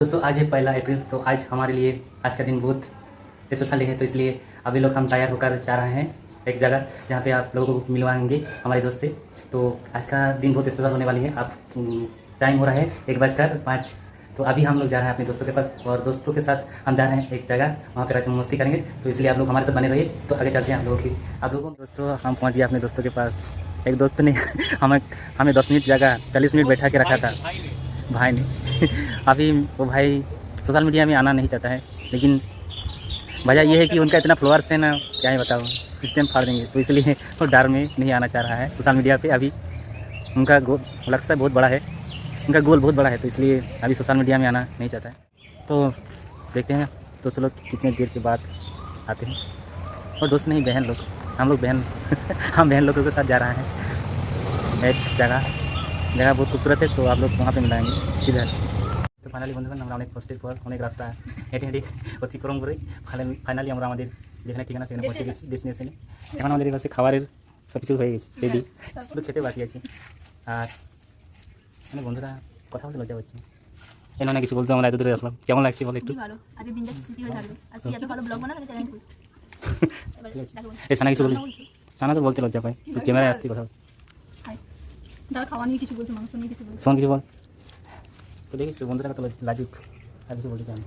दोस्तों आज है 1 अप्रैल। तो आज हमारे लिए आज का दिन बहुत स्पेशल है। तो इसलिए अभी लोग हम तैयार होकर जा रहे हैं एक जगह जहाँ पे आप लोगों को मिलवाएंगे हमारे दोस्त से। तो आज का दिन बहुत स्पेशल होने वाली है। आप टाइम हो रहा है 1:05। तो अभी हम लोग जा रहे हैं अपने दोस्तों के पास और दोस्तों के साथ हम जा रहे हैं एक जगह, वहाँ पर आज हम मस्ती करेंगे। तो इसलिए आप लोग हमारे साथ बने रहिए। तो आगे चलते हैं आप लोगों को। दोस्तों हम पहुँच गए अपने दोस्तों के पास। एक दोस्त ने हमें 10 मिनट जगह 40 मिनट बैठा के रखा था भाई ने। अभी वो भाई सोशल मीडिया में आना नहीं चाहता है, लेकिन वजह ये है कि उनका इतना फॉलोअर्स है ना, क्या ही बताओ, सिस्टम फाड़ देंगे। तो इसलिए वो डर में नहीं आना चाह रहा है सोशल मीडिया पे। अभी उनका लक्ष्य बहुत बड़ा है, उनका गोल बहुत बड़ा है, तो इसलिए अभी सोशल मीडिया में आना नहीं चाहता है। तो देखते हैं दोस्त लोग कितने देर के बाद आते हैं। और दोस्त नहीं, बहन लोग, हम लोग बहन हम बहन लोगों के साथ जा रहे हैं एक जगह बहुत खूबसूरत है। तो आप लोग वहाँ पे मिलाएंगे इधर। तो फाइनली बंधुगण আমরা অনেক কষ্টের পর অনেক রাস্তা হেঁটে হেঁটে অতিক্রম করে ফাইনালি আমরা আমাদের যেখানে ঠিকানা সেখানে পৌঁছে গেছি ডেস্টিনেশনে। এখন আমাদের এবার খাবারের সব কিছু হয়ে গেছে রেডি, শুধু খেতে বাকি আছে। আর মানে বন্ধুরা কথা বলতে লজ্জা পাচ্ছি, এর অনেক কিছু বলতে আমরা এত দূরে আসলাম। কেমন লাগছে বল একটু? ভালো, আজকে দিনটা স্মৃতি হয়ে থাকবে। আর তুই এত ভালো ব্লগ বানা তাহলে চ্যানেল খুল। এই সানা কিছু বল। সানা তো বলতে লজ্জা পায়, তুই ক্যামেরায় আসতে কথা দাদা খাওয়া নিয়ে কিছু বলছে, মাংস নিয়ে কিছু বলছে। শোন কিছু বল। তো দেখিস বন্ধুরা কত লাজুক, আর কিছু বলতে চান।